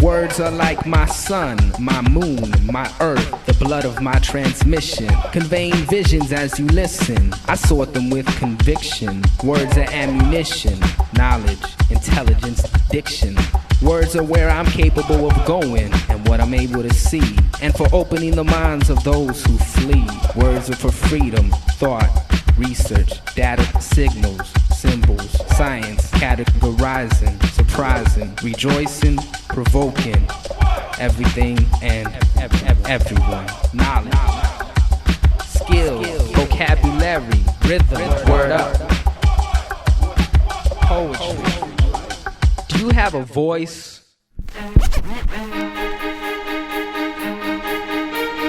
Words are like my sun, my moon, my earth, the blood of my transmission, conveying visions as you listen. I sort them with conviction. Words are ammunition, knowledge, intelligence, diction. Words are where I'm capable of going and what I'm able to see, and for opening the minds of those who flee. Words are for freedom, thought, research, data, signals, symbols, science, categorizing, surprising, rejoicing, provoking, everything and everyone. Knowledge, skill, vocabulary, rhythm, word up, poetry. Do you have a voice?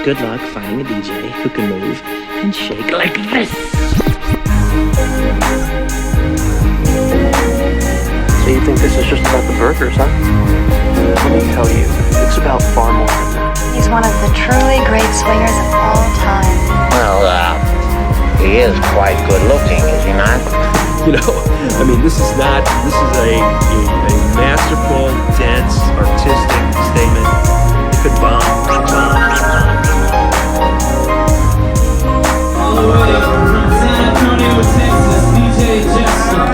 Good luck finding a DJ who can move and shake like this. So you think this is just about the burgers, huh? Let me tell you, it's about far more than that. He's one of the truly great swingers of all time. Well, he is quite good looking, is he not? You know, I mean, this is a masterful, dense, artistic statement. It could bomb. All the way from San Antonio, Texas, DJ Jester.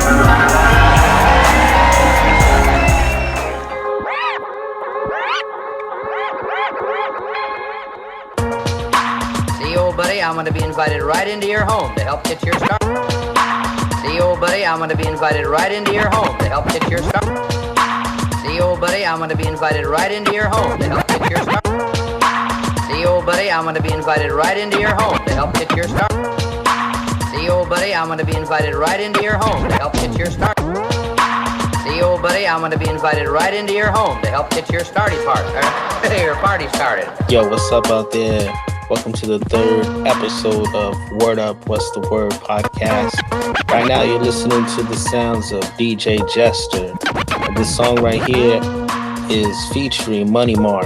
See, old buddy, I'm going to be invited right into your home to help get your start. See, old buddy, I'm going to be invited right into your home to help get your start. See, old buddy, I'm going to be invited right into your home to help get your start. See, old buddy, I'm going to be invited right into your home to help get your start. See, old buddy, I'm going to be invited right into your home to help get your start. See, old buddy, I'm going to be invited right into your home to help get your your party started. Yo, what's up out there? Welcome to the third episode of Word Up, What's the Word podcast. Right now you're listening to the sounds of DJ Jester. And this song right here is featuring Money Mark.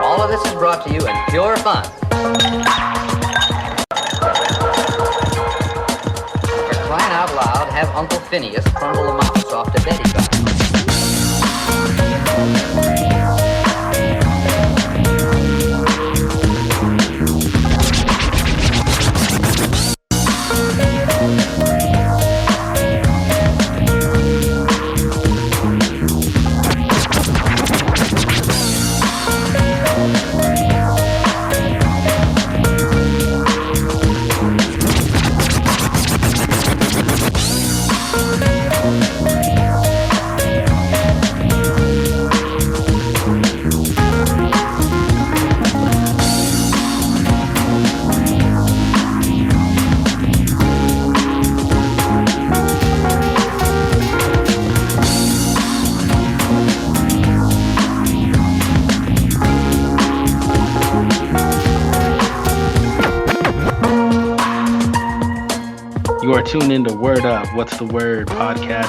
All of this is brought to you in pure fun. For crying out loud, have Uncle Phineas crumble a mouse off to Betty Bop. You are tuned into Word Up, What's the Word podcast.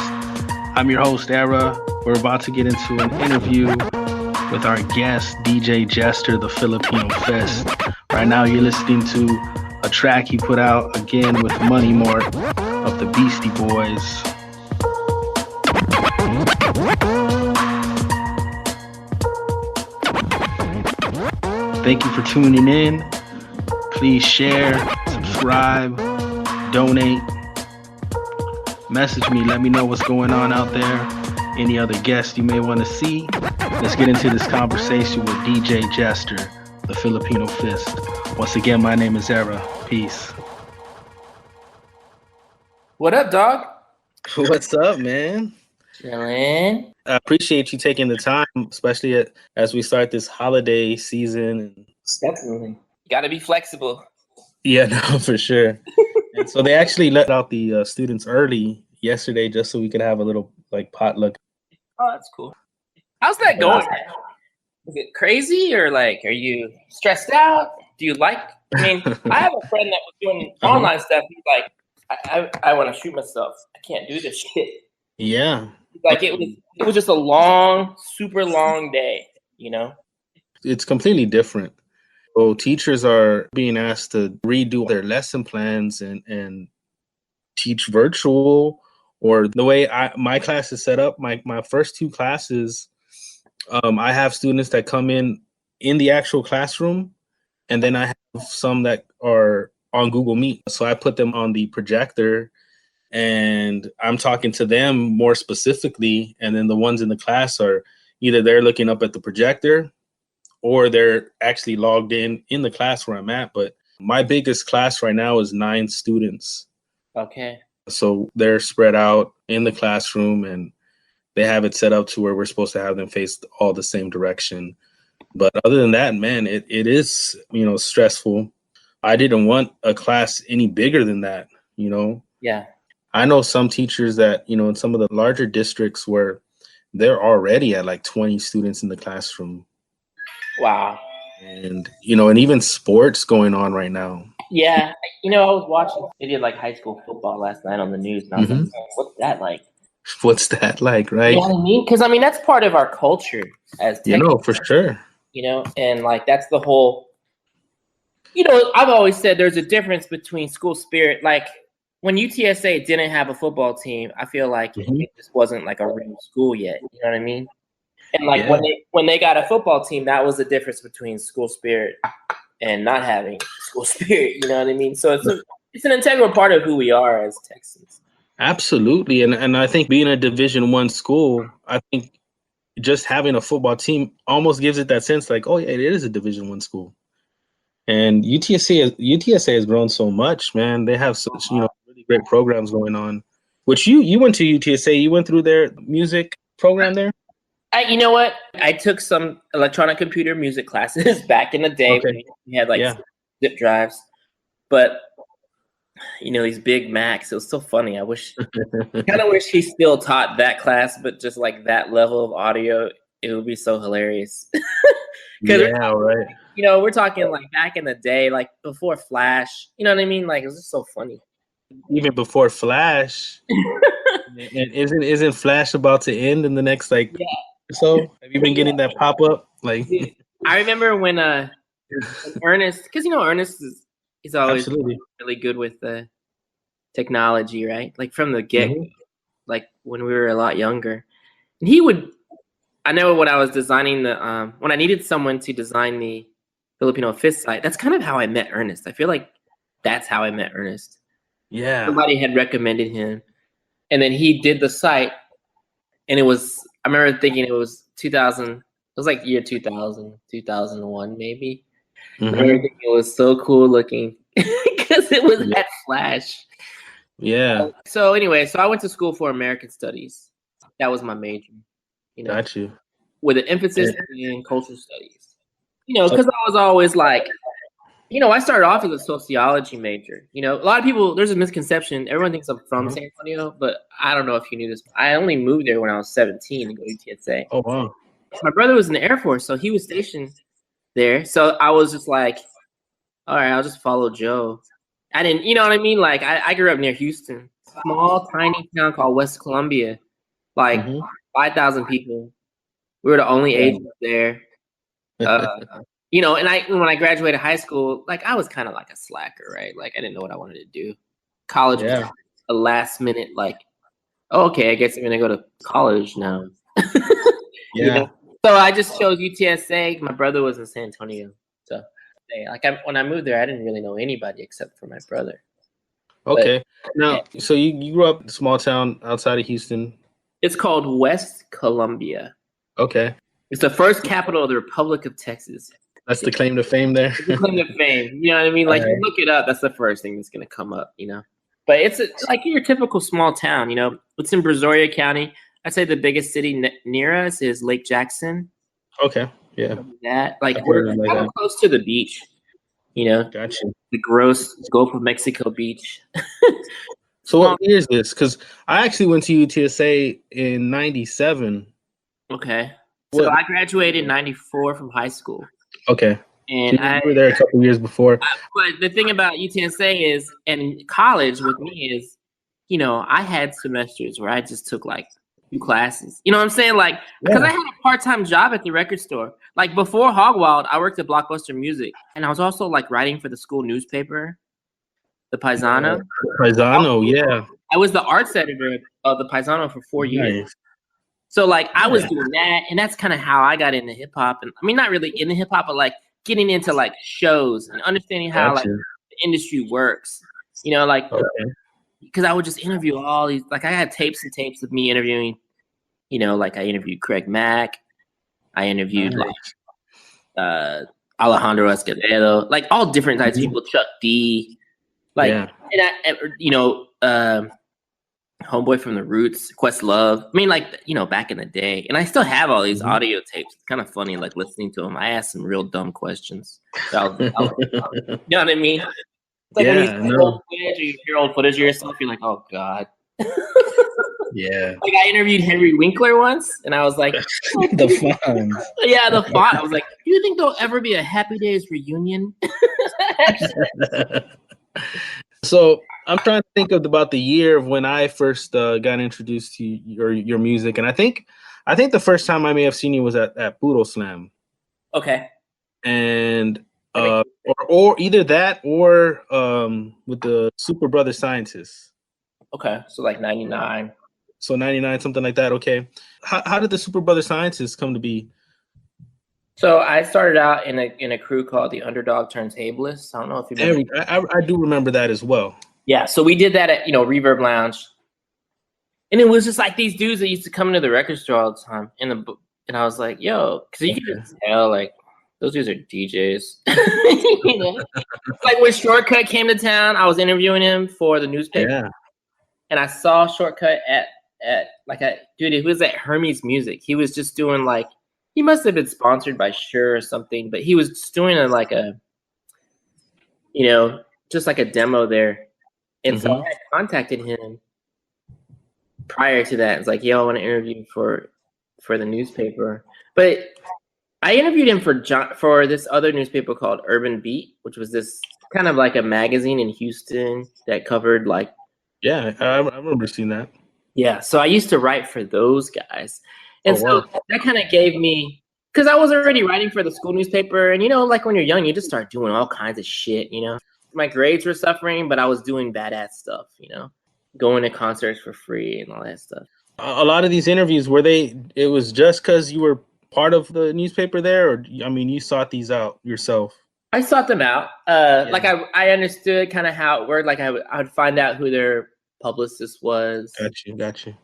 I'm your host, Era. We're about to get into an interview with our guest, DJ Jester the Filipino Fist. Right now, you're listening to a track he put out again with Money Mark of the Beastie Boys. Thank you for tuning in. Please share, subscribe, donate, message me, let me know what's going on out there, any other guests you may want to see. Let's get into this conversation with DJ Jester, the Filipino Fist. Once again, my name is Era. Peace. What up, dog? What's up, man? Chillin'. I appreciate you taking the time, especially as we start this holiday season. Definitely. You gotta be flexible. Yeah, no, for sure. And so they actually let out the students early yesterday just so we could have a little potluck. Oh, that's cool. How's that going? Is it crazy or are you stressed out? Do you I mean, I have a friend that was doing online stuff. He's like, I want to shoot myself. I can't do this shit. Yeah. It was just a long, super long day, you know? It's completely different. So teachers are being asked to redo their lesson plans and teach virtual, or the way my class is set up. My first two classes, I have students that come in the actual classroom, and then I have some that are on Google Meet. So I put them on the projector, and I'm talking to them more specifically, and then the ones in the class are either they're looking up at the projector or they're actually logged in the class where I'm at. But my biggest class right now is 9 students. Okay. So they're spread out in the classroom, and they have it set up to where we're supposed to have them face all the same direction. But other than that, man, it is, stressful. I didn't want a class any bigger than that, Yeah. I know some teachers that, in some of the larger districts where they're already at like 20 students in the classroom. Wow. And, and even sports going on right now. Yeah. I was watching, they did like high school football last night on the news. And I was like, what's that like? What's that like, right? You know what I mean? Because, that's part of our culture as for sure. And like that's the whole, I've always said there's a difference between school spirit. Like when UTSA didn't have a football team, I feel like it just wasn't like a real school yet. You know what I mean? And like when they got a football team, that was the difference between school spirit and not having school spirit. You know what I mean? So it's an integral part of who we are as Texans. Absolutely. And I think being a Division I school, I think just having a football team almost gives it that sense like, oh yeah, it is a Division I school. And UTSA has grown so much, man. They have such, really great programs going on. Which you went to UTSA, you went through their music program there? You know what? I took some electronic computer music classes back in the day. Okay. We had zip drives. But these Big Macs, it was so funny. I kind of wish he still taught that class, but just like that level of audio, it would be so hilarious. Yeah, right. We're talking like back in the day, like before Flash. You know what I mean? Like it was just so funny. Even before Flash, and isn't Flash about to end in the next so? Have you been getting that pop up? Like, I remember when Ernest, because Ernest he's always really good with the technology, right? Like from the get, like when we were a lot younger, and he would. I know when I was designing when I needed someone to design the Filipino Fist site, that's kind of how I met Ernest. I feel like that's how I met Ernest. Yeah. Somebody had recommended him, and then he did the site, and I remember thinking it was 2000. It was like year 2000, 2001 maybe. I remember thinking it was so cool looking because it was that Flash. Yeah. So anyway, I went to school for American Studies. That was my major. Got you. With an emphasis in cultural studies. Because I was always like, I started off as a sociology major. A lot of people, there's a misconception. Everyone thinks I'm from San Antonio, but I don't know if you knew this. I only moved there when I was 17 to go to UTSA. Oh, wow. My brother was in the Air Force, so he was stationed there. So I was just like, all right, I'll just follow Joe. I didn't, you know what I mean? Like, I grew up near Houston, small, tiny town called West Columbia, like 5,000 people. We were the only agents there. And when I graduated high school, like I was kind of like a slacker, right? Like I didn't know what I wanted to do. College was a last minute, like, oh, okay, I guess I'm gonna go to college now. So I just chose UTSA. My brother was in San Antonio, so when I moved there, I didn't really know anybody except for my brother. Okay, so you grew up in a small town outside of Houston. It's called West Columbia. Okay. It's the first capital of the Republic of Texas. That's the claim to fame there. The claim to fame. You know what I mean? Like, you look it up, that's the first thing that's going to come up, But it's like your typical small town, It's in Brazoria County. I'd say the biggest city near us is Lake Jackson. Okay, yeah. We're kind of close to the beach, Gotcha. The gross Gulf of Mexico beach. So what year is this? Because I actually went to UTSA in 97. Okay. So I graduated in 94 from high school. Okay. And so you were there a couple years before. But the thing about UTSA is, and college with me is, I had semesters where I just took like 2 classes. You know what I'm saying? Like, because I had a part-time job at the record store. Like before Hogwild, I worked at Blockbuster Music, and I was also like writing for the school newspaper, the Paisano. Paisano, yeah. I was the arts editor of the Paisano for 4 years. So like I was doing that, and that's kind of how I got into hip hop. And I mean, not really into hip hop, but like getting into like shows and understanding how like the industry works. You know, like because I would just interview all these. Like I had tapes and tapes of me interviewing. You know, like I interviewed Craig Mack, I interviewed like Alejandro Escovedo, like all different types of people. Chuck D, like and I, you know. Homeboy from the Roots, Questlove. I mean, like, you know, back in the day. And I still have all these audio tapes. It's kind of funny, like, listening to them. I asked some real dumb questions. So you know what I mean? It's like when you see old footage or you hear old footage of yourself, you're like, oh, God. Yeah. Like, I interviewed Henry Winkler once, and I was like... the font. Yeah, the font. I was like, do you think there'll ever be a Happy Days reunion? So... I'm trying to think about the year of when I first got introduced to your music, and I think the first time I may have seen you was at Poodle Slam. Okay. And or either that or with the Super Brother Scientists. Okay, so like 99. So 99, something like that. Okay. How did the Super Brother Scientists come to be? So I started out in a crew called the Underdog Turntables. I don't know if you remember. I do remember that as well. Yeah, so we did that at, you know, Reverb Lounge. And it was just like these dudes that used to come into the record store all the time. And I was like, yo, because you can just tell, like, those dudes are DJs. You know? Like when Shortcut came to town, I was interviewing him for the newspaper. Yeah. And I saw Shortcut dude, it was at Hermes Music. He was just doing like, he must have been sponsored by Shure or something, but he was just doing just like a demo there. And so I had contacted him prior to that. It's like, yo, I want to interview for the newspaper. But I interviewed him for this other newspaper called Urban Beat, which was this kind of like a magazine in Houston that covered like... Yeah, I remember seeing that. Yeah, so I used to write for those guys. And that kind of gave me... Because I was already writing for the school newspaper. And, you know, like when you're young, you just start doing all kinds of shit, you know? My grades were suffering, but I was doing badass stuff, you know, going to concerts for free and all that stuff. A lot of these interviews, it was just because you were part of the newspaper there, or I mean, you sought these out yourself? I sought them out. Like I understood kind of how it worked. Like I would find out who their publicist was. Got you.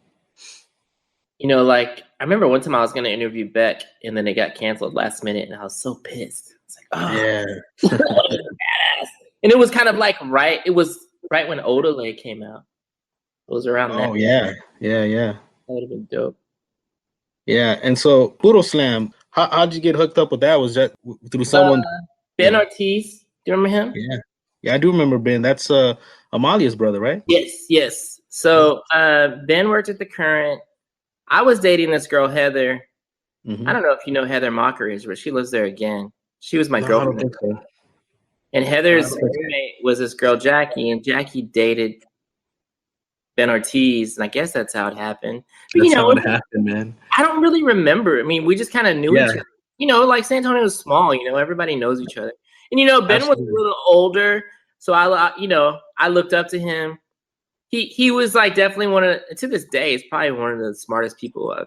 You know, like I remember one time I was going to interview Beck, and then it got canceled last minute, and I was so pissed. It's like, oh, yeah, badass. And it was kind of like it was right when Odelay came out. It was around that. Oh, yeah. That would have been dope. Yeah, and so Poodle Slam, how'd you get hooked up with that? Was that through someone? Ben Ortiz, do you remember him? Yeah, I do remember Ben. That's Amalia's brother, right? Yes. So Ben worked at the Current. I was dating this girl, Heather. I don't know if you know Heather Mockery, but she lives there again. She was my girlfriend. I don't think so. And Heather's roommate was this girl, Jackie, and Jackie dated Ben Ortiz, and I guess that's how it happened. But, that's how it happened, man. I don't really remember. I mean, we just kind of knew each other. You know, like San Antonio was small, you know, everybody knows each other. And, you know, Ben was a little older, so I looked up to him. He was like definitely to this day, he's probably one of the smartest people I've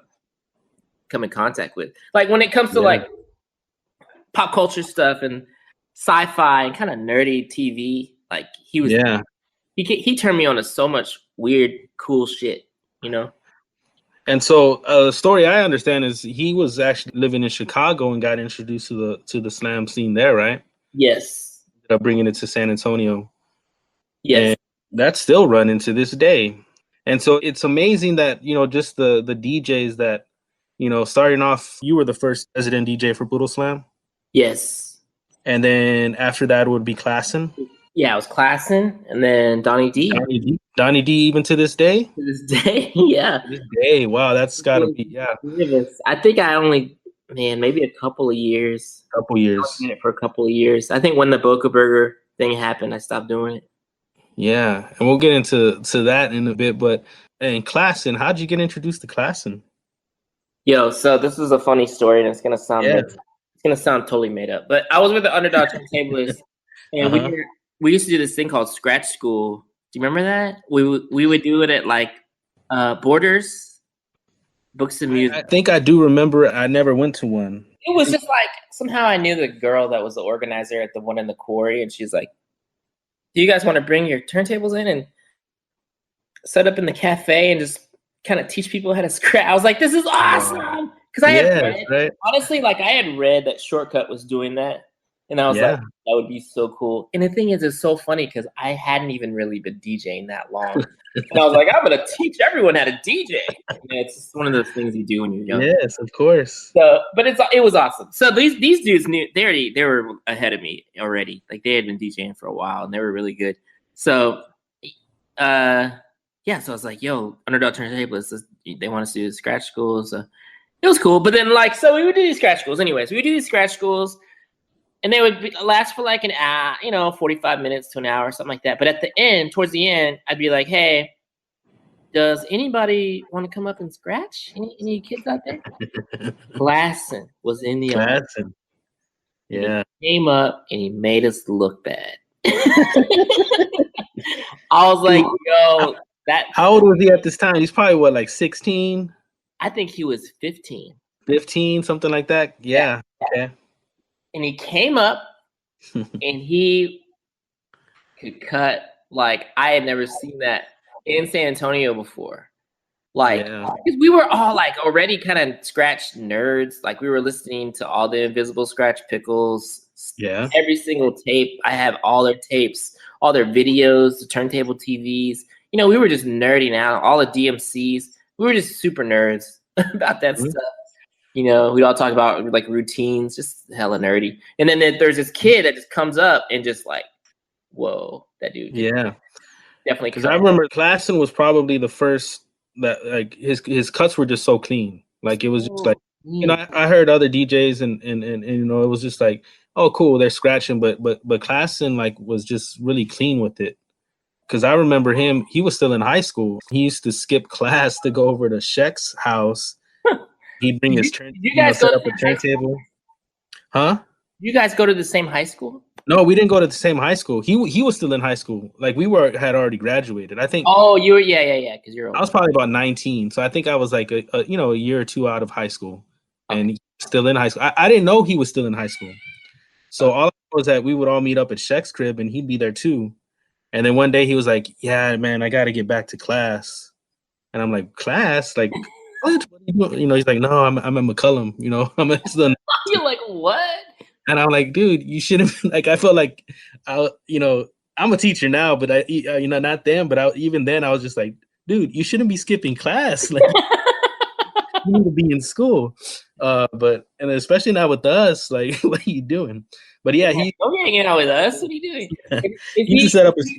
come in contact with. Like when it comes to like pop culture stuff and sci-fi and kind of nerdy TV, like he was, he turned me on to so much weird, cool shit, you know? And so the story I understand is he was actually living in Chicago and got introduced to the slam scene there, right? Yes. Ended up bringing it to San Antonio. Yes. And that's still running to this day. And so it's amazing that, you know, just the DJs that, you know, starting off, you were the first resident DJ for Poodle Slam? Yes. And then after that would be Klassen? Yeah, it was Klassen, and then Donnie D. Donnie D even to this day? To this day, yeah. To this day, wow, that's got to be, I think I only, maybe a couple of years. I was doing it for a couple of years. I think when the Boca Burger thing happened, I stopped doing it. Yeah, and we'll get into that in a bit, but And Klassen, how'd you get introduced to Klassen? Yo, so this is a funny story, and it's gonna sound totally made up. But I was with the Underdog Turntablists, and we used to do this thing called Scratch School. Do you remember that? We would do it at like Borders, Books and Music. I think I do remember it. I never went to one. It was just like somehow I knew the girl that was the organizer at the one in the quarry, and she's like, "Do you guys want to bring your turntables in and set up in the cafe and just kind of teach people how to scratch?" I was like, "This is awesome!" Because I had read, honestly, like I had read that Shortcut was doing that, and I was like, "That would be so cool." And the thing is, it's so funny because I hadn't even really been DJing that long, and I was like, "I'm gonna teach everyone how to DJ." It's just one of those things you do when you're young. Yes, of course. So, but it was awesome. So these dudes knew they were ahead of me already. Like they had been DJing for a while, and they were really good. So, yeah, so I was like, yo, Underdog Turntablists, they want us to do the scratch schools. So it was cool. But then, like, so we would do these scratch schools. Anyways, we would do these scratch schools, and they would last for like an hour, 45 minutes to an hour or something like that. But at the end, towards the end, I'd be like, hey, does anybody want to come up and scratch? Any kids out there? Klassen was in the audience. Yeah. He came up, and he made us look bad. I was like, yo. How old was he at this time? He's probably what, like 16? I think he was 15. 15, something like that. Yeah. Okay. And he came up and he could cut like I had never seen that in San Antonio before. Like because we were all like already kind of scratch nerds. Like we were listening to all the Invisible Scratch Pickles. Yeah. Every single tape. I have all their tapes, all their videos, the turntable TVs. We were just nerding out, all the DMCs. We were just super nerds about that stuff. We'd all talk about like routines, just hella nerdy. And then there's this kid that just comes up and just like, whoa, that dude. Yeah. Definitely. Because I remember Klassen was probably the first that like his cuts were just so clean. Like it was just like, I heard other DJs and it was just like, oh, cool, they're scratching. But Klassen like was just really clean with it. Because I remember him, he was still in high school. He used to skip class to go over to Shek's house. He'd bring his set up a turntable. Huh? You guys go to the same high school? No, we didn't go to the same high school. He was still in high school. Like we had already graduated. I think. Oh, you were because you're older. I was probably about 19, so I think I was like a year or two out of high school, and he's still in high school. I didn't know he was still in high school, so all I know was that we would all meet up at Shek's crib, and he'd be there too. And then one day he was like, "Yeah, man, I got to get back to class." And I'm like, "Class? Like, what? He's like, "No, I'm at McCullum. I'm still." You're like, "What?" And I'm like, "Dude, you shouldn't." Like, I felt like, I'm a teacher now, but I, not then. But even then, I was just like, "Dude, you shouldn't be skipping class. Like, you need to be in school." But especially not with us. Like, what are you doing? But yeah, don't be hanging out with us. What are you doing? Yeah. He set up his.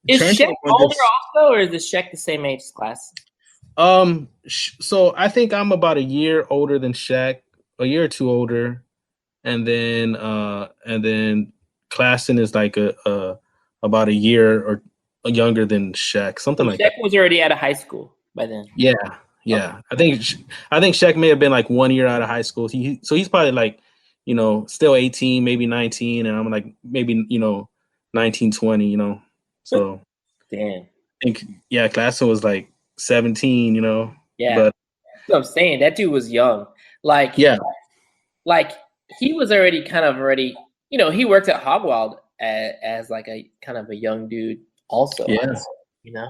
Is Shek older also, or is the Shek the same age as Klassen? So I think I'm about a year older than Shek, a year or two older, and then Klassen is like about a year or younger than Shek, something like that. Shek was already out of high school by then. Yeah. Okay. I think Shek may have been like 1 year out of high school. So he's probably like, still 18, maybe 19, and I'm like maybe 19, 20, So damn. I think Klassen was like 17, Yeah. But that's what I'm saying. That dude was young. Like he was already he worked at Hogwild as like a kind of a young dude also. Yeah.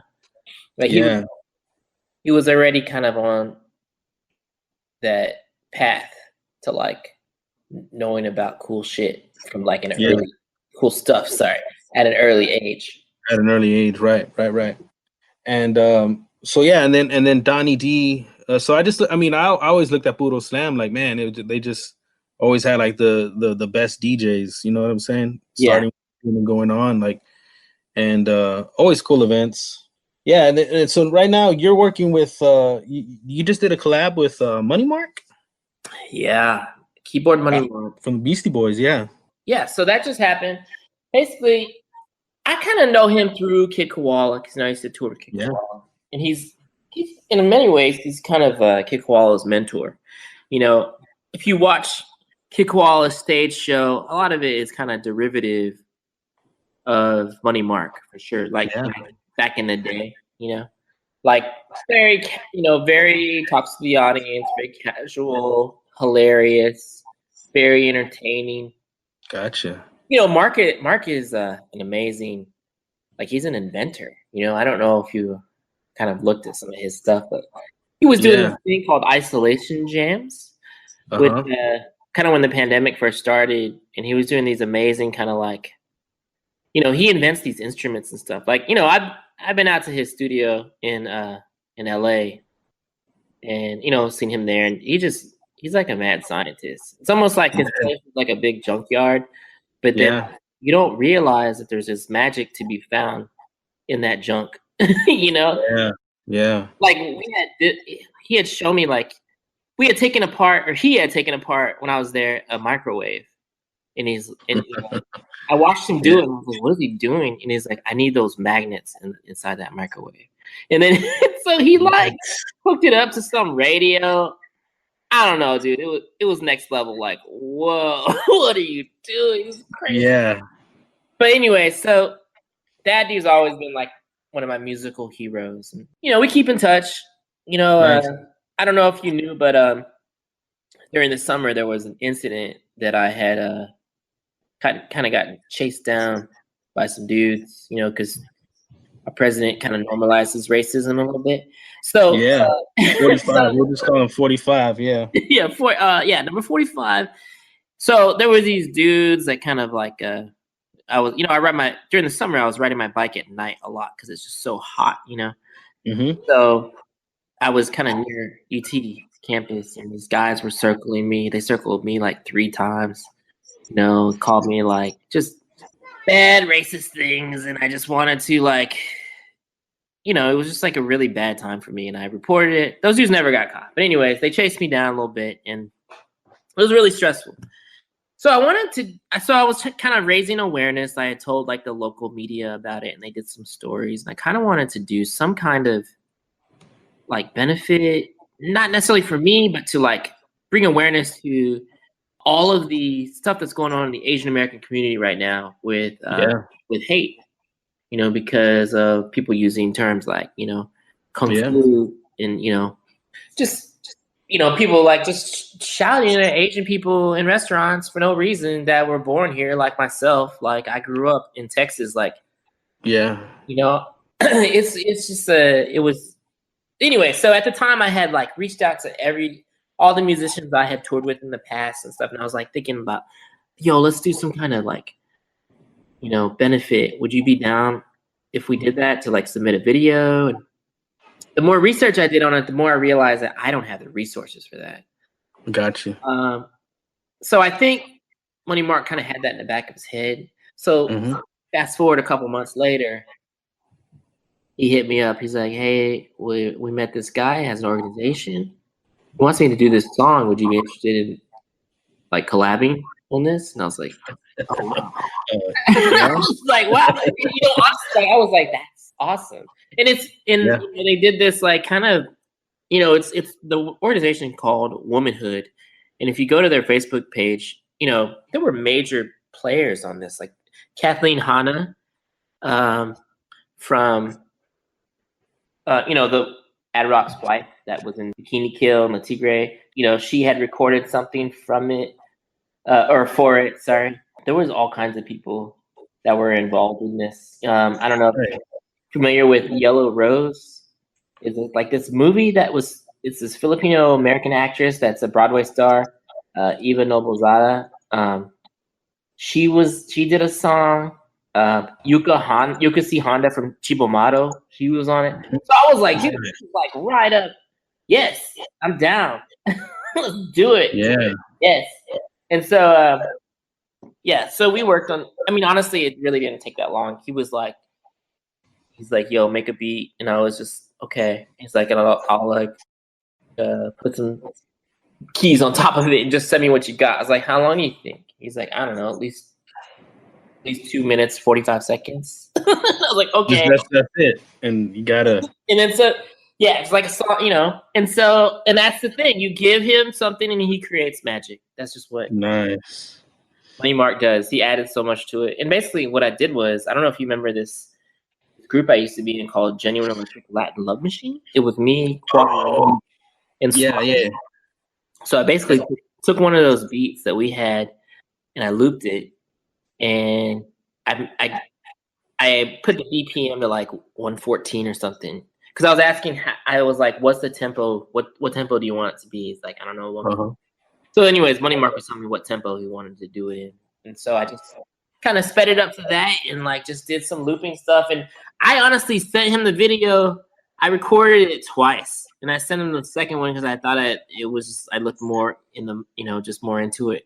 Like he was already kind of on that path to like knowing about cool shit from like an early cool stuff. Sorry, at an early age. At an early age, right. And and then Donnie D. So I always looked at Puro Slam like, man, they just always had like the best DJs. You know what I'm saying? Starting and going on like, and always cool events. Yeah, and so right now you're working with you just did a collab with Money Mark. Yeah. Keyboard Money Mark from the Beastie Boys, yeah. Yeah, so that just happened. Basically, I kind of know him through Kid Koala because I used to tour with Kid Koala, and he's in many ways, he's kind of Kid Koala's mentor. You know, if you watch Kid Koala's stage show, a lot of it is kind of derivative of Money Mark for sure. Like back in the day, you know, like very, very talks to the audience, very casual, hilarious, very entertaining. Gotcha. You know, Mark is an amazing, like he's an inventor. You know, I don't know if you kind of looked at some of his stuff, but he was doing this thing called isolation jams with kind of when the pandemic first started, and he was doing these amazing kind of like, he invents these instruments and stuff. Like, I've been out to his studio in LA and seen him there, and he's like a mad scientist. It's almost like his place is like a big junkyard, but then you don't realize that there's this magic to be found in that junk. Like he had shown me, like he had taken apart when I was there a microwave, and I watched him do it, and I was like, what is he doing? And he's like, I need those magnets inside that microwave. And then so he like hooked it up to some radio. I don't know, dude. It was next level. Like, whoa, what are you doing? It's crazy. Yeah. But anyway, so that dude's always been like one of my musical heroes. And, we keep in touch. Nice. I don't know if you knew, but during the summer there was an incident that I had kind of gotten chased down by some dudes, because our president kind of normalizes racism a little bit. So 45. We'll just call him 45. Yeah. Number 45. So there were these dudes that kind of like I was, during the summer I was riding my bike at night a lot because it's just so hot, Mm-hmm. So I was kind of near UT campus, and these guys were circling me. They circled me like 3 times. Called me like just bad racist things, and I just wanted to like, it was just like a really bad time for me, and I reported it. Those dudes never got caught, but anyways, they chased me down a little bit, and it was really stressful. So I was kind of raising awareness. I had told like the local media about it, and they did some stories, and I kind of wanted to do some kind of like benefit, not necessarily for me, but to like bring awareness to all of the stuff that's going on in the Asian American community right now with hate, because of people using terms like, kung fu and, just people like just shouting at Asian people in restaurants for no reason that were born here, like myself. Like I grew up in Texas, like, it's just it was anyway. So at the time I had like reached out to all the musicians I had toured with in the past and stuff. And I was like thinking about, let's do some kind of like, benefit. Would you be down if we did that, to like submit a video? And the more research I did on it, the more I realized that I don't have the resources for that. Gotcha. So I think Money Mark kind of had that in the back of his head. So fast forward a couple months later, he hit me up. He's like, hey, we met this guy, has an organization. He wants me to do this song. Would you be interested in like collabing on this? And I was like, oh wow. I was like, wow. Honestly, I was like, that's awesome. And they did this like kind of, it's the organization called Womanhood. And if you go to their Facebook page, there were major players on this, like Kathleen Hanna from the Ad Rock's wife that was in Bikini Kill and the Tigre. She had recorded something from it, or for it, sorry. There was all kinds of people that were involved in this. I don't know if you're familiar with Yellow Rose. Is it like this movie it's this Filipino American actress that's a Broadway star, Eva Noblezada. She did a song. Yuka C. Honda from Chibomado, she was on it. So I was like, dude, this is like right up. Yes, I'm down. Let's do it. Yeah. Yes. And so, so we worked on, honestly, it really didn't take that long. He's like, yo, make a beat. And I was just, okay. He's like, and I'll like put some keys on top of it and just send me what you got. I was like, how long do you think? He's like, I don't know, at least 2 minutes, 45 seconds. I was like, okay. That's it. And you gotta. And then Yeah, it's like a song, you know. And that's the thing. You give him something and he creates magic. That's just what Nice. Money Mark does. He added so much to it. And basically what I did was, I don't know if you remember this group I used to be in called Genuine Electric Latin Love Machine. It was me, Koala, and Yeah, yeah. So I basically took one of those beats that we had and I looped it, and I put the BPM to like 114 or something. Because I was asking, I was like, what's the tempo? What tempo do you want it to be? It's like, I don't know. So anyways, Money Mark was telling me what tempo he wanted to do it in. And so I just kind of sped it up to that and like just did some looping stuff. And I honestly sent him the video. I recorded it twice. And I sent him the second one because I thought I looked more in the, you know, just more into it.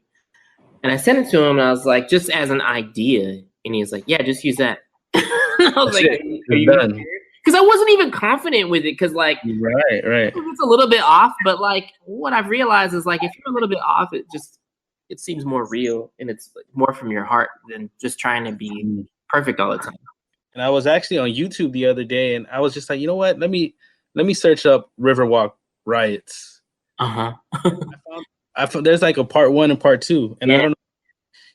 And I sent it to him and I was like, just as an idea. And he was like, yeah, just use that. I was like, are you done? Because I wasn't even confident with it. Because like, right, it's a little bit off. But like, what I've realized is like, if you're a little bit off, it seems more real and it's more from your heart than just trying to be perfect all the time. And I was actually on YouTube the other day, and I was just like, you know what? Let me search up Riverwalk riots. I found there's like a part 1 and part 2, and I don't know.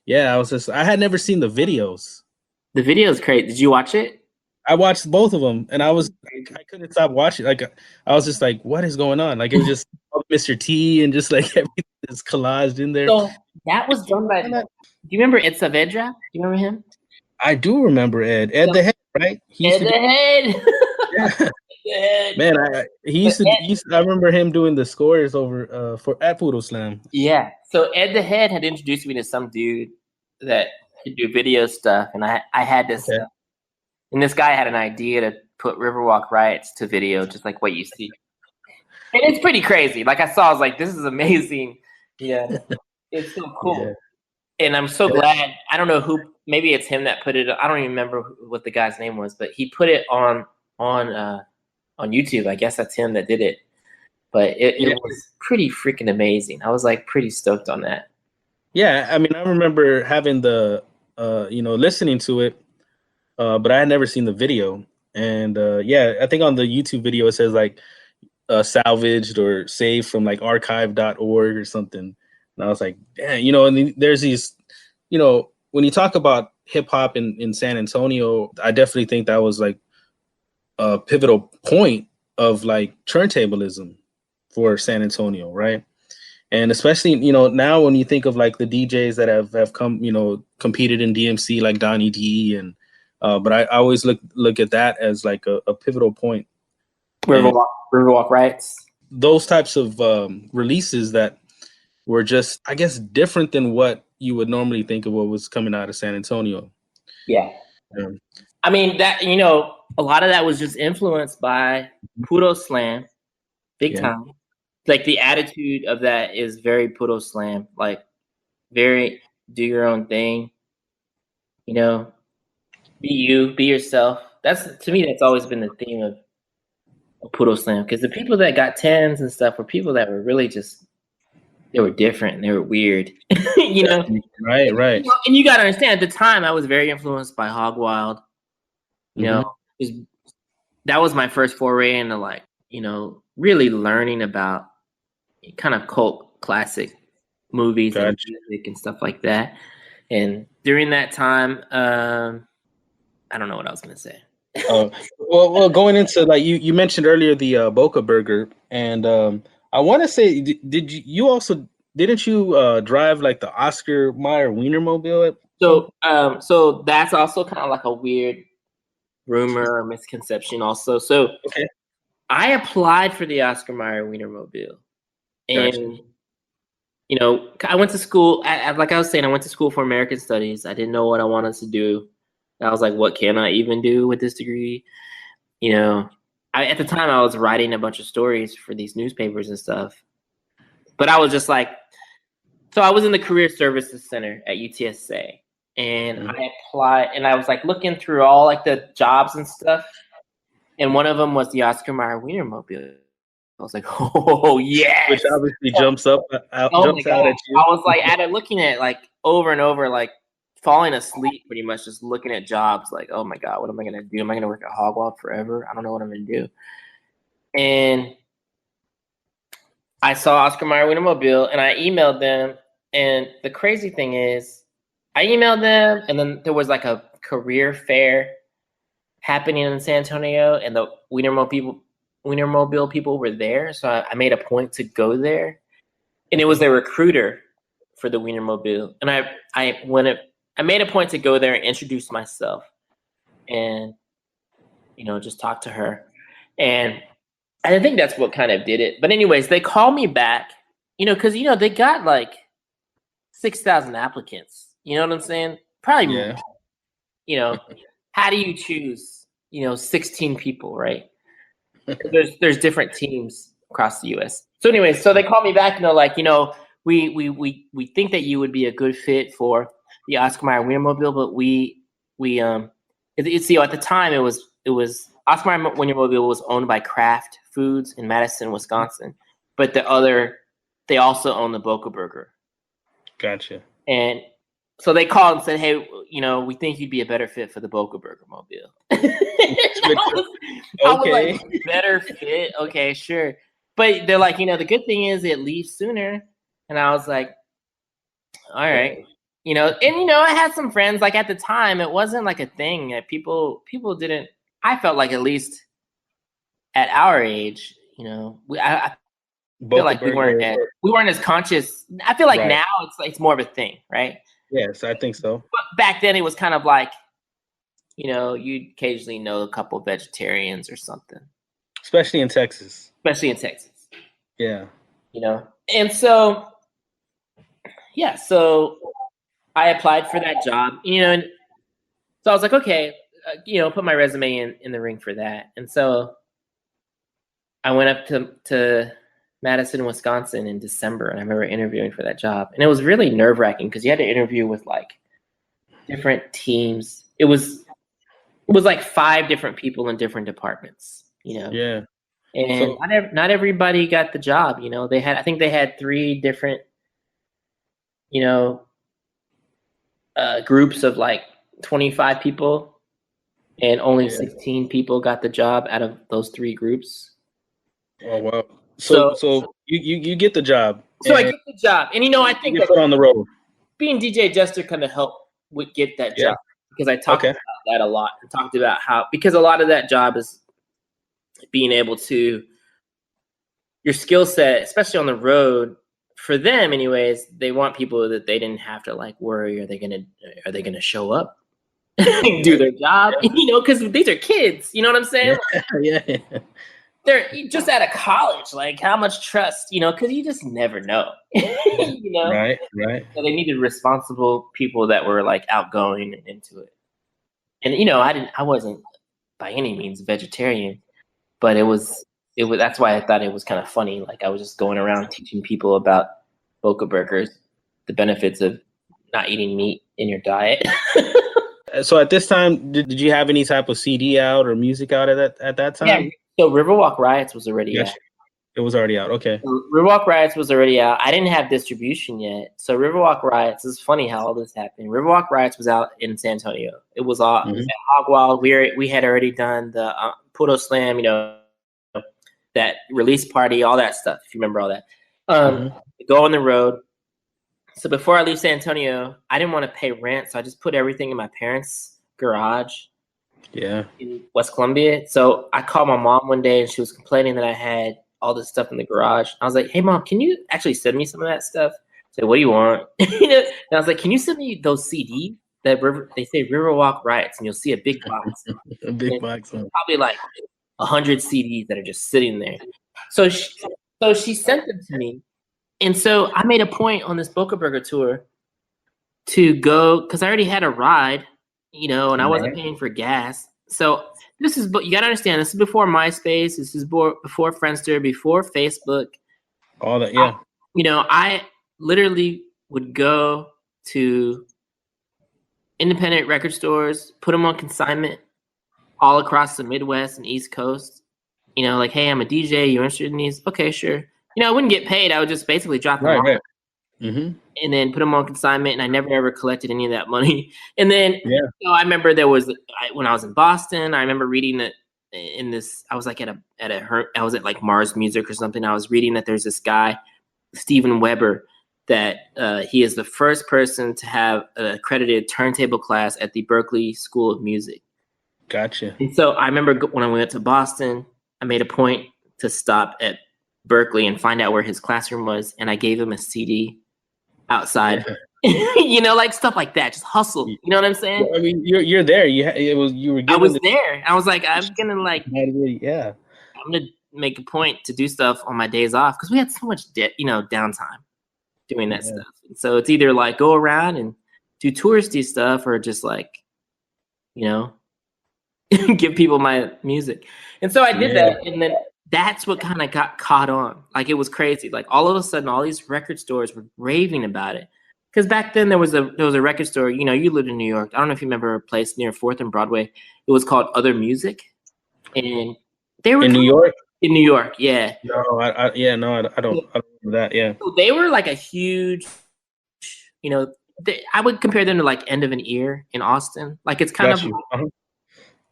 Yeah, I had never seen the videos. The video is great. Did you watch it? I watched both of them, and I couldn't stop watching. Like, I was just like, what is going on? Like, it was just Mr. T and just like everything is collaged in there. So that was done by. Do you remember Ed Saavedra? Do you remember him? I do remember Ed the Head, right? Ed the Head. Yeah. Man, I remember him doing the scores over at Poodle Slam. Yeah. So Ed the Head had introduced me to some dude that could do video stuff, and I had this stuff. And this guy had an idea to put Riverwalk riots to video, just like what you see. And it's pretty crazy. Like I was like, this is amazing. Yeah. It's so cool. Yeah. And I'm so glad. I don't know who, maybe it's him that put it. I don't even remember what the guy's name was, but he put it on YouTube. I guess that's him that did it. But it was pretty freaking amazing. I was like pretty stoked on that. Yeah, I mean, I remember having the, listening to it, but I had never seen the video. And I think on the YouTube video it says like salvaged or saved from like archive.org or something. And I was like, damn, and there's these, when you talk about hip hop in San Antonio, I definitely think that was like a pivotal point of like turntablism for San Antonio, right? And especially, now when you think of like the DJs that have come, competed in DMC like Donnie D and but I always look at that as like a pivotal point. Riverwalk riots. Those types of releases that were just, I guess, different than what you would normally think of what was coming out of San Antonio. Yeah. I mean, that, a lot of that was just influenced by Poodle Slam, big time. Like the attitude of that is very Poodle Slam, like very do your own thing, be you, be yourself. To me, that's always been the theme of Poodle Slam, because the people that got 10s and stuff were people that were really just, they were different and they were weird, Right. And you got to understand, at the time, I was very influenced by Hog Wild. That was my first foray into like, really learning about kind of cult classic movies and music and stuff like that. And during that time, I don't know what I was going to say. Well, going into like you mentioned earlier the Boca Burger, and I want to say, didn't you drive like the Oscar Mayer Wienermobile? So that's also kind of like a weird rumor or misconception also. So I applied for the Oscar Mayer Wienermobile, and I went to school. Like I was saying, I went to school for American Studies. I didn't know what I wanted to do. I was like, what can I even do with this degree? At the time I was writing a bunch of stories for these newspapers and stuff. But I was just like, so I was in the Career Services Center at UTSA, and I applied, and I was like looking through all like the jobs and stuff. And one of them was the Oscar Mayer Wienermobile. I was like, oh yes. Which obviously jumps out at you. I was like looking at like over and over, like falling asleep pretty much, just looking at jobs like, oh my God, what am I going to do? Am I going to work at Hog Wild forever? I don't know what I'm going to do. and I saw Oscar Mayer Wienermobile, and I emailed them. And the crazy thing is, I emailed them, and then there was like a career fair happening in San Antonio, and the Wienermobile people were there. So I made a point to go there, and it was their recruiter for the Wienermobile. And I made a point to go there and introduce myself, and just talk to her. And I think that's what kind of did it. But anyways, they called me back, because they got like 6,000 applicants. You know what I'm saying? Probably more. How do you choose 16 people, right? there's different teams across the US. So anyways, so they called me back and they're like, we think that you would be a good fit for the Oscar Mayer Wienermobile, but at the time it was Oscar Mayer Wienermobile was owned by Kraft Foods in Madison, Wisconsin, but they also own the Boca Burger. Gotcha. And so they called and said, hey, we think you'd be a better fit for the Boca Burger Mobile. I was like, better fit? Okay, sure. But they're like, the good thing is it leaves sooner. And I was like, all right. I had some friends, like at the time, it wasn't like a thing that people didn't, I felt like at least at our age, I feel like we weren't as conscious. I feel like now it's more of a thing, right? Yes, I think so. But back then it was kind of like, you'd occasionally know a couple of vegetarians or something. Especially in Texas. Yeah. And so, so I applied for that job, and so I was like, okay, put my resume in the ring for that. And so I went up to Madison, Wisconsin in December, and I remember interviewing for that job. And it was really nerve-wracking because you had to interview with like different teams. It was like 5 different people in different departments, Yeah. And not everybody got the job, I think they had 3 different, groups of like 25 people, and only 16 people got the job out of those 3 groups. Oh wow! So you get the job. So I get the job, and I think you put on the road. Being DJ Jester kind of helped with get that job because I talked about that a lot and talked about how, because a lot of that job is being able to, your skill set, especially on the road. For them, anyways, they want people that they didn't have to like worry. Are they gonna show up, do their job? Because these are kids. You know what I'm saying? Yeah. They're just out of college. Like, how much trust? Because you just never know. Right. So they needed responsible people that were like outgoing and into it. And I wasn't by any means a vegetarian, but it was. That's why I thought it was kind of funny. Like I was just going around teaching people about Boca Burgers, the benefits of not eating meat in your diet. So at this time, did you have any type of CD out or music out at that time? Yeah. So Riverwalk Riots was already out. It was already out. Okay. So Riverwalk Riots was already out. I didn't have distribution yet. So Riverwalk Riots, it's funny how all this happened. Riverwalk Riots was out in San Antonio. It was all it was at Hogwild. We had already done the Puto Slam, that release party, all that stuff, if you remember all that. Go on the road. So before I leave San Antonio, I didn't want to pay rent, so I just put everything in my parents' garage in West Columbia. So I called my mom one day, and she was complaining that I had all this stuff in the garage. I was like, hey, Mom, can you actually send me some of that stuff? I said, what do you want? And I was like, can you send me those CDs? They say Riverwalk Riots, and you'll see a big box. A big box. Probably like 100 CDs that are just sitting there. So she sent them to me. And so I made a point on this Boca Burger tour to go, because I already had a ride, and I wasn't paying for gas. So this is, but you got to understand, this is before MySpace. This is before Friendster, before Facebook. All that, yeah. I literally would go to independent record stores, put them on consignment all across the Midwest and East Coast. Like, hey, I'm a DJ. You interested in these? Okay, sure. I wouldn't get paid. I would just basically drop them off and then put them on consignment. And I never ever collected any of that money. And then I remember when I was in Boston, I remember reading that in this. I was like I was at like Mars Music or something. I was reading that there's this guy, Steven Weber, that he is the first person to have an accredited turntable class at the Berklee School of Music. Gotcha. And so I remember when I went to Boston, I made a point to stop at Berklee and find out where his classroom was, and I gave him a CD outside. You know, like stuff like that. Just hustle. You know what I'm saying? I mean, you're there. You were. I was there. I was like, I'm gonna yeah. I'm gonna make a point to do stuff on my days off because we had so much downtime doing that stuff. And so it's either like go around and do touristy stuff or just like, you know, give people my music. And so I did that, and then that's what kind of got caught on. Like it was crazy. Like all of a sudden, all these record stores were raving about it. Because back then there was a record store. You know, you lived in New York. I don't know if you remember a place near 4th and Broadway. It was called Other Music, and they were in New York. In New York, yeah. No, I don't remember that. Yeah. So they were like a huge, you know, I would compare them to like End of an Ear in Austin. Like it's kind of,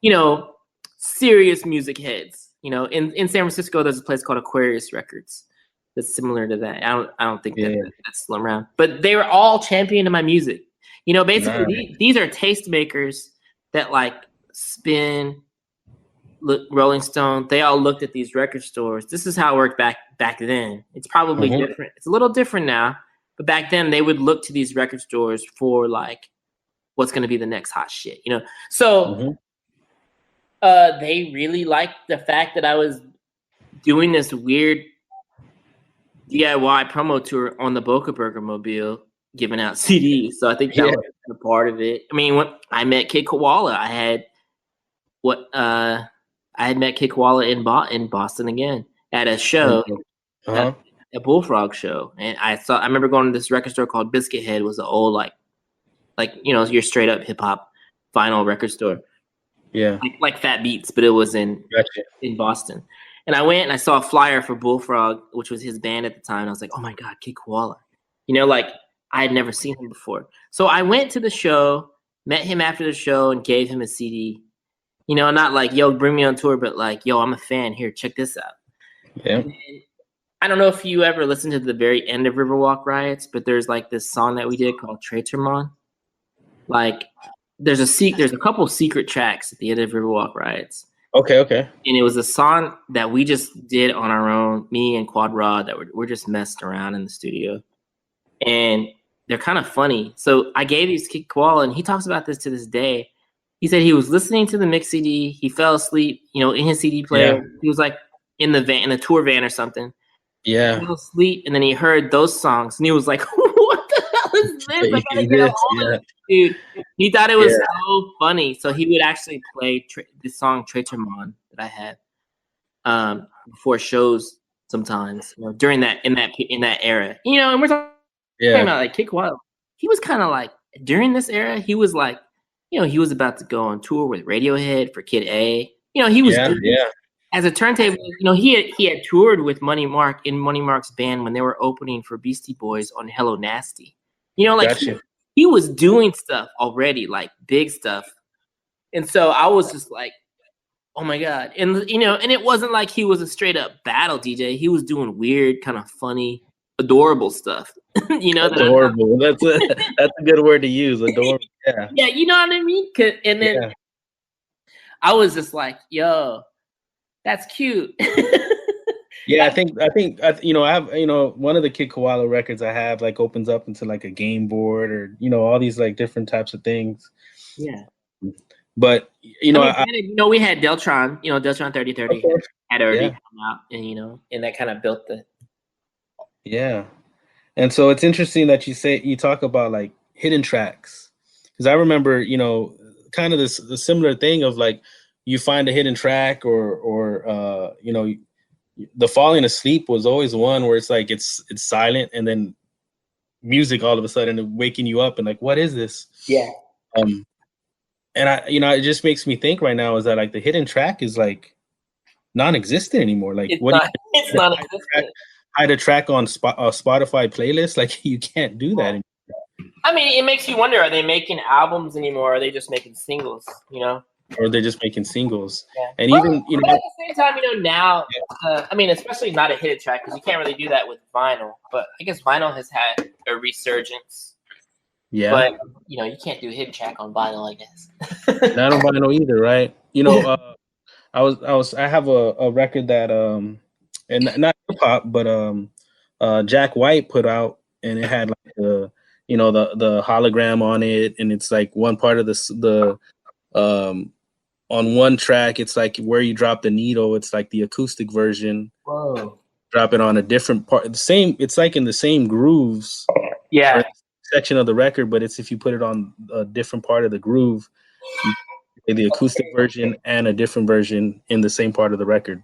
you know, serious music heads. You know, in San Francisco, there's a place called Aquarius Records that's similar to that. I don't think that's still around. But they were all championing my music. You know, basically these are tastemakers that like Spin, Rolling Stone. They all looked at these record stores. This is how it worked back then. It's probably different. It's a little different now. But back then they would look to these record stores for like what's going to be the next hot shit. You know, so they really liked the fact that I was doing this weird DIY promo tour on the Boca Burger Mobile, giving out CDs. So I think that was a part of it. I mean, when I met Kid Koala, I had met Kid Koala in Boston again at a show, a Bullfrog show, and I remember going to this record store called Biscuit Head. It was an old like you know, your straight up hip hop vinyl record store. Yeah, like Fat Beats, but it was in Boston. And I went and I saw a flyer for Bullfrog, which was his band at the time. And I was like, oh my God, Kid Koala. You know, like I had never seen him before. So I went to the show, met him after the show, and gave him a CD. You know, not like, yo, bring me on tour, but like, yo, I'm a fan. Here, check this out. Yeah. I don't know if you ever listened to the very end of Riverwalk Riots, but there's like this song that we did called Traitormon. Like, there's a couple secret tracks at the end of Riverwalk Riots. Okay. And it was a song that we just did on our own, me and Quad Rod, that we're just messed around in the studio. And they're kind of funny. So I gave these Kid Koala, and he talks about this to this day. He said he was listening to the mix CD. He fell asleep, you know, in his CD player. Yeah. He was like in the tour van or something. Yeah. He fell asleep, and then he heard those songs, and he was like, what the hell is this? I gotta get on. Dude, he thought it was so funny. So he would actually play the song Traitormon that I had before shows sometimes, you know, during that in that era. You know, and we're talking about like Kid Koala. He was kind of like during this era, he was like, you know, he was about to go on tour with Radiohead for Kid A. You know, he was as a turntable. You know, he had toured with Money Mark in Money Mark's band when they were opening for Beastie Boys on Hello Nasty. You know, like he was doing stuff already, like big stuff. And so I was just like, oh my God. And, you know, and it wasn't like he was a straight up battle DJ. He was doing weird, kind of funny, adorable stuff. You know, adorable. That's a good word to use. Adorable. Yeah. Yeah. You know what I mean? And then I was just like, yo, that's cute. Yeah, I think you know, I have, you know, one of the Kid Koala records I have like opens up into like a game board or, you know, all these like different types of things. Yeah. But you know, we had Deltron, you know, Deltron 3030 had already come out, and you know, and that kind of built the. Yeah, and so it's interesting that you talk about like hidden tracks, because I remember, you know, kind of the similar thing of like you find a hidden track or you know. The falling asleep was always one where it's like it's silent and then music all of a sudden waking you up and like, what is this? Yeah. And I, you know, it just makes me think right now is that like the hidden track is like non-existent anymore. Like it's non-existent. Hide a track on Spotify playlist, like you can't do that anymore. I mean, it makes you wonder: are they making albums anymore? Or are they just making singles? You know. or they're just making singles. Yeah. And Well, even but at the same time, now, I mean, especially not a hit track because you can't really do that with vinyl. But I guess vinyl has had a resurgence. yeah, But you can't do a hit track on vinyl, I guess. not on vinyl either, right? I have a record that and not hip hop, but Jack White put out, and it had like the hologram on it, and it's like one part of the on one track, it's like where you drop the needle, it's like the acoustic version. Whoa. Drop it on a different part. It's like in the same grooves. Yeah. Section of the record, but it's if you put it on a different part of the groove, you play the acoustic version and a different version in the same part of the record.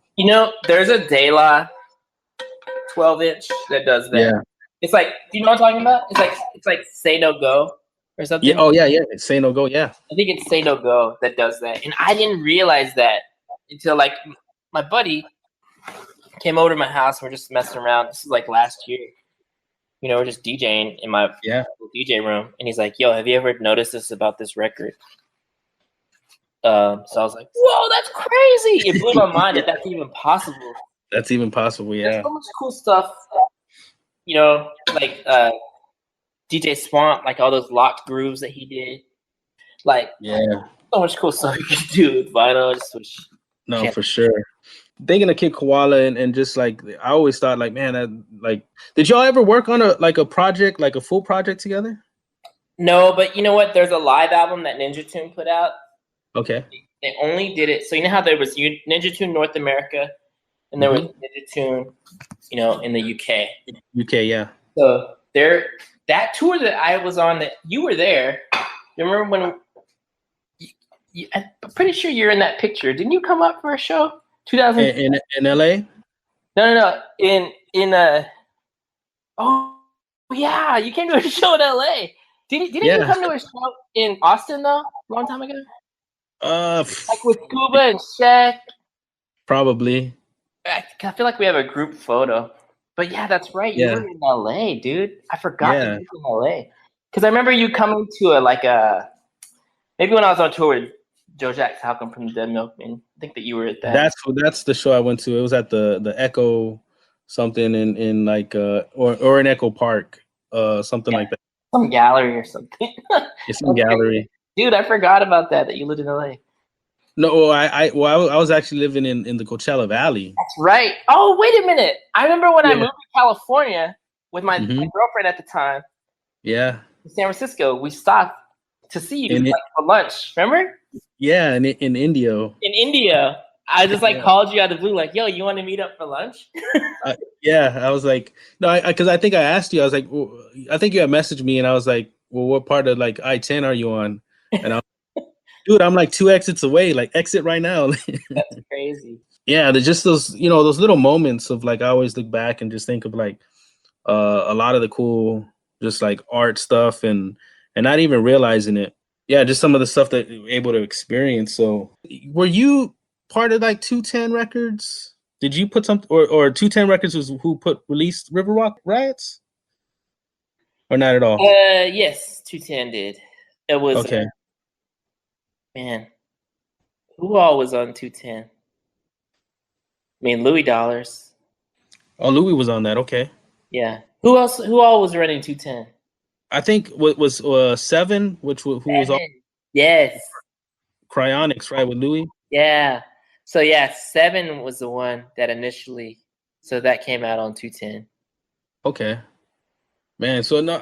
There's a De La 12-inch that does that. Yeah. It's like, do you know what I'm talking about? It's like Say No Go or something. Yeah. Oh yeah. It's Say No Go. Yeah. I think it's Say No Go that does that, and I didn't realize that until like my buddy came over to my house. We're just messing around. This is like last year. We're just DJing in my DJ room, and he's like, "Yo, have you ever noticed this about this record?" So I was like, "Whoa, that's crazy!" It blew my mind that that's even possible. That's even possible, yeah. There's so much cool stuff, like DJ Swamp, like all those locked grooves that he did. Like, so much cool stuff you can do with vinyl. No, for sure. Thinking of Kid Koala and just like I always thought like, man, did y'all ever work on a project, like a full project together? No, but you know what? There's a live album that Ninja Tune put out. Okay. They only did it. So you know how there was Ninja Tune North America, and there was Ninja Tune, in the UK. UK, yeah. So that tour that I was on, that you were there. You remember when? I'm pretty sure you're in that picture. Didn't you come up for a show? 2000 in LA? No. Oh yeah, you came to a show in LA. Didn't you come to a show in Austin though? A long time ago? Like with Scuba and Shaq? Probably. I feel like we have a group photo. But yeah, that's right. You were in LA, dude. I forgot you were in LA. Because I remember you coming to maybe when I was on tour with Joe Jack's Halcom from the Dead Milkmen. I think that you were at that. That's the show I went to. It was at the Echo something in like or in Echo Park, something like that. Some gallery or something. It's some gallery. Dude, I forgot about that you lived in LA. No, I was actually living in the Coachella Valley. That's right. Oh, wait a minute. I remember when I moved to California with my girlfriend at the time. Yeah. In San Francisco, we stopped to see you for lunch. Remember? Yeah, in Indio. In India. I just called you out of the blue, like, yo, you want to meet up for lunch? Yeah, I was like, no, because I think I asked you. I was like, well, I think you had messaged me, and I was like, well, what part of like I-10 are you on? And I was like, dude, I'm like 2 exits away. Like, exit right now. That's crazy. Yeah, there's just those, those little moments of like I always look back and just think of like a lot of the cool, just like art stuff and not even realizing it. Yeah, just some of the stuff that we were able to experience. So, were you part of like 210 Records? Did you put something, or 210 Records was who released River Rock Riots? Or not at all? Yes, 210 did. It was okay. Man, who all was on 210? I mean, Louis Dollars. Oh, Louis was on that. Okay. Yeah. Who else? Who all was running 210? I think what was Seven, who was on? Yes. Cryonics, right, with Louis? Yeah. So yeah, Seven was the one that initially. So that came out on 210. Okay. Man, so no,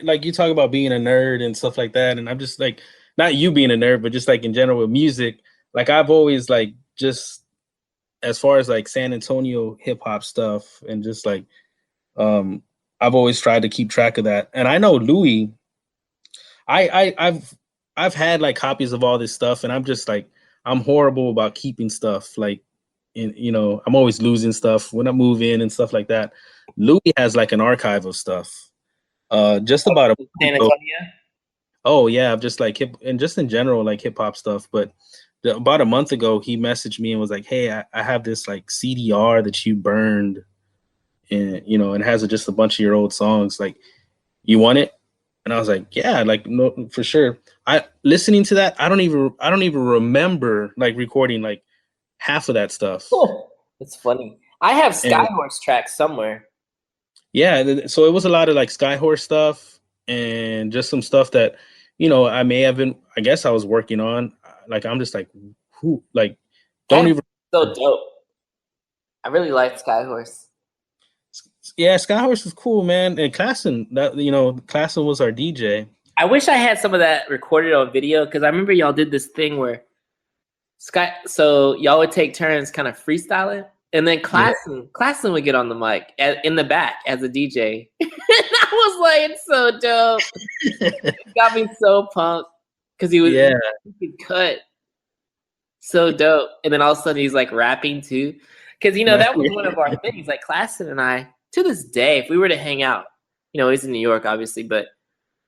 like you talk about being a nerd and stuff like that, and I'm just like, not you being a nerd, but just like in general with music, like I've always like just as far as like San Antonio hip hop stuff and just like I've always tried to keep track of that. And I know Louis, I've had like copies of all this stuff, and I'm just like I'm horrible about keeping stuff. Like I'm always losing stuff when I move in and stuff like that. Louis has like an archive of stuff. Just about San Antonio. Oh yeah, just like and just in general like hip hop stuff. But about a month ago, he messaged me and was like, "Hey, I have this like CDR that you burned, and and has just a bunch of your old songs. Like, you want it?" And I was like, yeah, like no, for sure. I listening to that, I don't even remember like recording like half of that stuff. It's funny. I have And Skyhorse tracks somewhere. yeah, so it was a lot of like Skyhorse stuff and just some stuff that, I may have been, I guess I was working on. Like I'm just like, who, like, don't even. So dope. I really liked Skyhorse. Yeah, Skyhorse was cool, man. And Klassen, Klassen was our DJ. I wish I had some of that recorded on video because I remember y'all did this thing where so y'all would take turns kind of freestyling, and then Klassen would get on the mic in the back as a DJ. And I was like, it's so dope. It got me so pumped because he could cut so dope. And then all of a sudden he's like rapping too. Because, that was one of our things. Like Klassen and I, to this day, if we were to hang out, he's in New York, obviously, but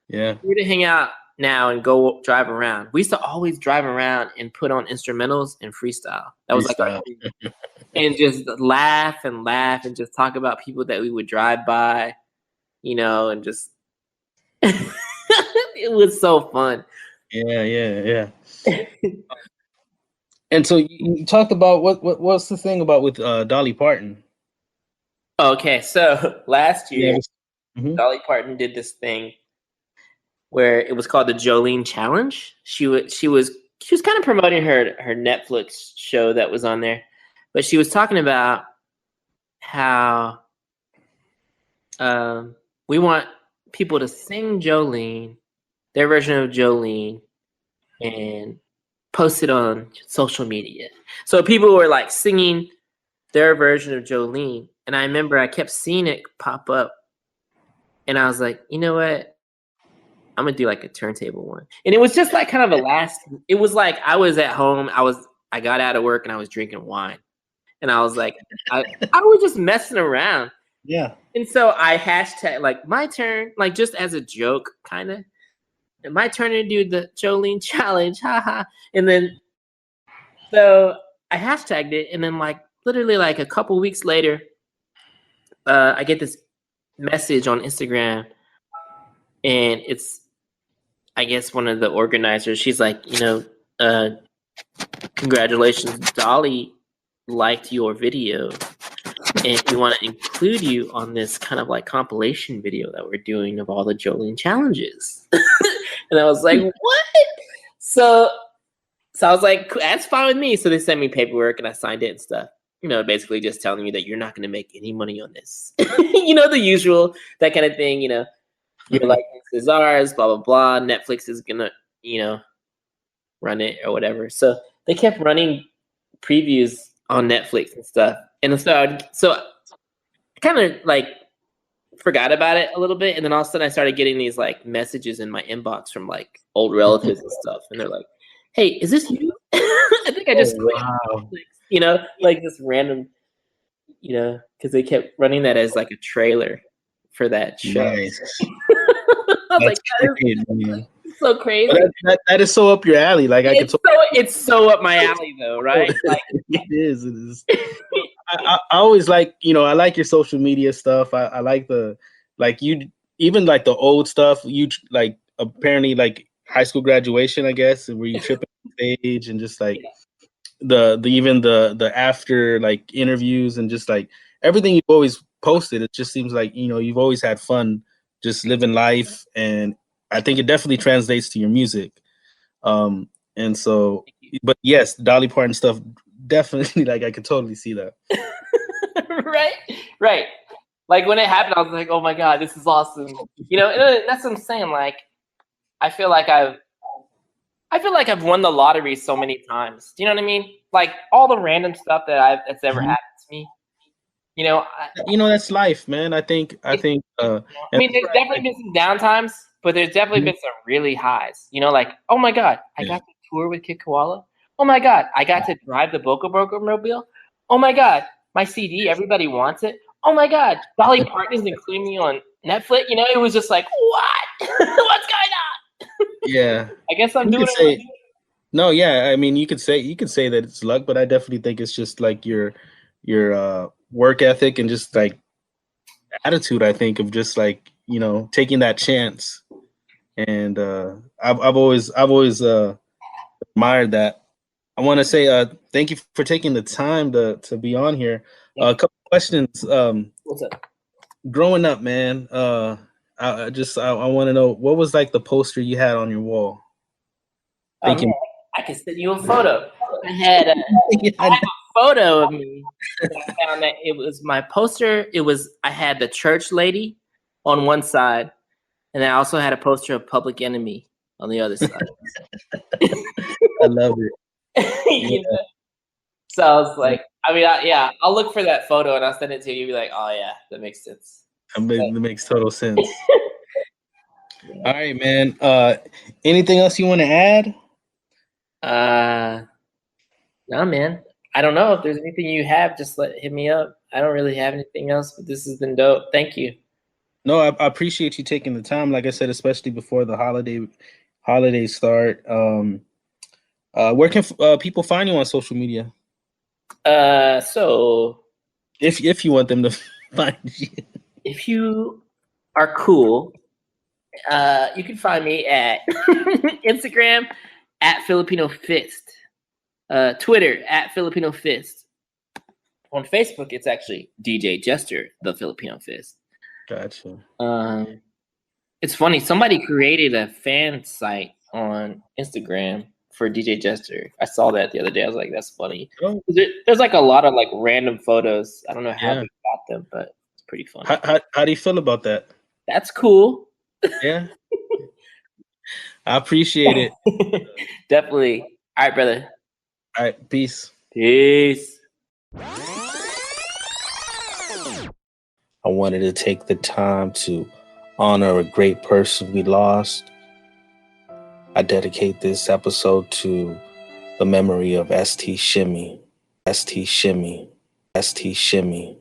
if we were to hang out now and go drive around, we used to always drive around and put on instrumentals and freestyle. That was like our thing. And just laugh and just talk about people that we would drive by, and just it was so fun. Yeah. And so you talked about what's the thing about with Dolly Parton? Okay, so last year, Dolly Parton did this thing where it was called the Jolene Challenge. She was kind of promoting her Netflix show that was on there, but she was talking about how we want people to sing Jolene, their version of Jolene, and post it on social media. So people were like singing their version of Jolene. And I remember I kept seeing it pop up. And I was like, you know what? I'm going to do like a turntable one. And it was just like kind of it was like I was at home. I got out of work and I was drinking wine. And I was like, I was just messing around. Yeah. And so I hashtag like my turn, like just as a joke, kind of. My turn to do the Jolene challenge, haha. And then, so I hashtagged it, and then like literally like a couple weeks later, I get this message on Instagram, and it's, I guess, one of the organizers. She's like, congratulations, Dolly liked your video, and we want to include you on this kind of like compilation video that we're doing of all the Jolene challenges. And I was like, what? So I was like, that's fine with me. So they sent me paperwork and I signed it and stuff. Basically just telling me that you're not going to make any money on this. The usual, that kind of thing, your license is ours, blah, blah, blah. Netflix is going to, run it or whatever. So they kept running previews on Netflix and stuff. And so I kind of like forgot about it a little bit, and then all of a sudden I started getting these like messages in my inbox from like old relatives and stuff, and they're like, "Hey, is this you?" I think I just Netflix, like this random, because they kept running that as like a trailer for that show. Nice. I was like, that is so crazy. That is so up your alley. Like it's so up my alley though, right? Like it is. I always like, I like your social media stuff. I like you, even like the old stuff. You like apparently like high school graduation, I guess, where you trip on stage and just like the after like interviews and just like everything you've always posted. It just seems like, you've always had fun just living life. And I think it definitely translates to your music. And so, but yes, Dolly Parton stuff, definitely, like I could totally see that. Right. Like when it happened, I was like, "Oh my god, this is awesome!" And that's what I'm saying. Like, I feel like I've won the lottery so many times. Do you know what I mean? Like all the random stuff that's ever happened to me. That's life, man. I think. There's definitely been some down times, but there's definitely been some really highs. Like, oh my god, I got to tour with Kid Koala. Oh my god, I got to drive the Boca Boca Mobile. Oh my god, my CD, everybody wants it. Oh my god, Dolly Parton is including me on Netflix. It was just like, what? What's going on? Yeah, I guess I'm doing it. No, yeah. I mean, you could say that it's luck, but I definitely think it's just like your work ethic and just like attitude. I think of just like taking that chance and I've always admired that. I want to say thank you for taking the time to be on here. A couple questions. What's up? Growing up, man, I want to know, what was like the poster you had on your wall? Thank you. Man, I can send you a photo. I had a photo of me. I found that it was my poster. I had the church lady on one side, and I also had a poster of Public Enemy on the other side. I love it. You know? So I was like, I'll look for that photo and I'll send it to you. You'll be like, oh yeah, that makes sense. That makes total sense. All right, man. Anything else you want to add? No, man. I don't know if there's anything you have. Just hit me up. I don't really have anything else, but this has been dope. Thank you. No, I appreciate you taking the time. Like I said, especially before the holidays start. Where can people find you on social media? So if you want them to find you, if you are cool, you can find me at Instagram at Filipino Fist, Twitter at Filipino Fist. On Facebook, it's actually DJ Jester the Filipino Fist. Gotcha. It's funny. Somebody created a fan site on Instagram for DJ Jester. I saw that the other day. I was like, that's funny. Oh. There's like a lot of like random photos. I don't know how they got them, but it's pretty fun. How do you feel about that? That's cool. Yeah. I appreciate it. Definitely. All right, brother. All right. Peace. Peace. I wanted to take the time to honor a great person we lost. I dedicate this episode to the memory of ST Shimi. ST Shimi. ST Shimi.